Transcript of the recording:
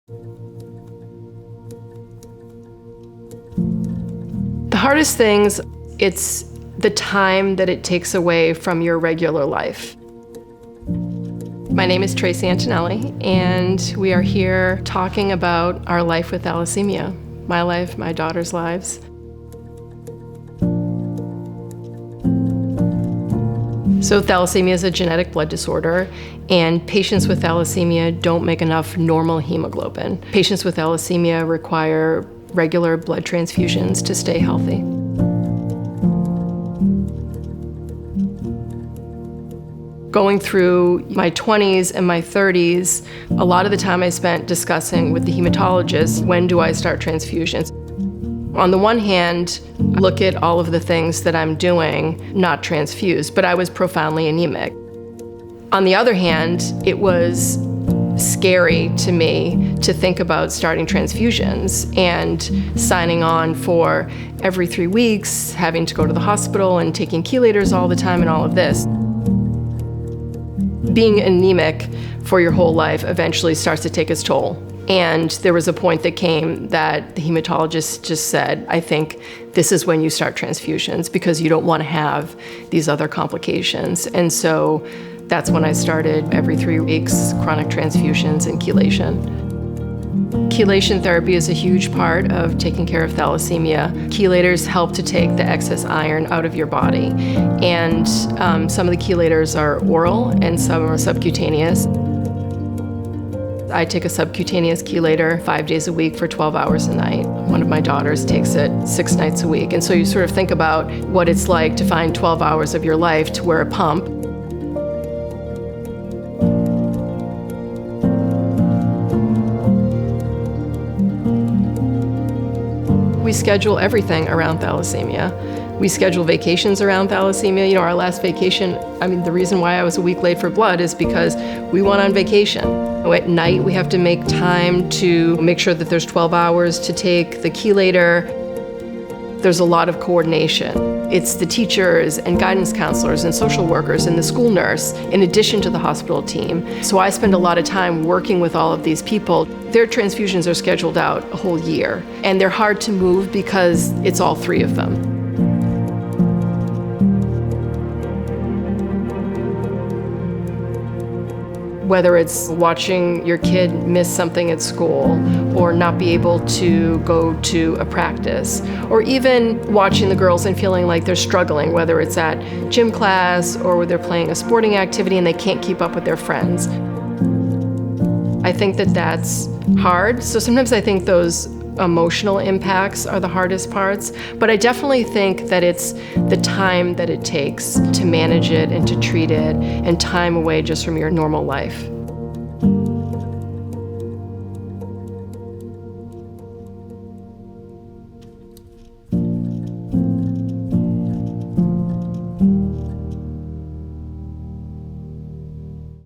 The hardest things, it's the time that it takes away from your regular life. My name is Tracy Antonelli, and we are here talking about our life with thalassemia. My life, my daughter's lives. So thalassemia is a genetic blood disorder, and patients with thalassemia don't make enough normal hemoglobin. Patients with thalassemia require regular blood transfusions to stay healthy. Going through my 20s and my 30s, a lot of the time I spent discussing with the hematologist, when do I start transfusions? On the one hand, look at all of the things that I'm doing, not transfused, but I was profoundly anemic. On the other hand, it was scary to me to think about starting transfusions and signing on for every 3 weeks, having to go to the hospital and taking chelators all the time and all of this. Being anemic for your whole life eventually starts to take its toll. And there was a point that came that the hematologist just said, I think this is when you start transfusions because you don't want to have these other complications. And so that's when I started every 3 weeks chronic transfusions and chelation. Chelation therapy is a huge part of taking care of thalassemia. Chelators help to take the excess iron out of your body. And some of the chelators are oral and some are subcutaneous. I take a subcutaneous chelator 5 days a week for 12 hours a night. One of my daughters takes it 6 nights a week. And so you sort of think about what it's like to find 12 hours of your life to wear a pump. We schedule everything around thalassemia. We schedule vacations around thalassemia. You know, our last vacation, the reason why I was a week late for blood is because we went on vacation. At night, we have to make time to make sure that there's 12 hours to take the chelator. There's a lot of coordination. It's the teachers and guidance counselors and social workers and the school nurse, in addition to the hospital team. So I spend a lot of time working with all of these people. Their transfusions are scheduled out a whole year, and they're hard to move because it's all 3 of them. Whether it's watching your kid miss something at school or not be able to go to a practice, or even watching the girls and feeling like they're struggling, whether it's at gym class or where they're playing a sporting activity and they can't keep up with their friends. I think that that's hard. So sometimes I think those emotional impacts are the hardest parts, but I definitely think that it's the time that it takes to manage it and to treat it and time away just from your normal life.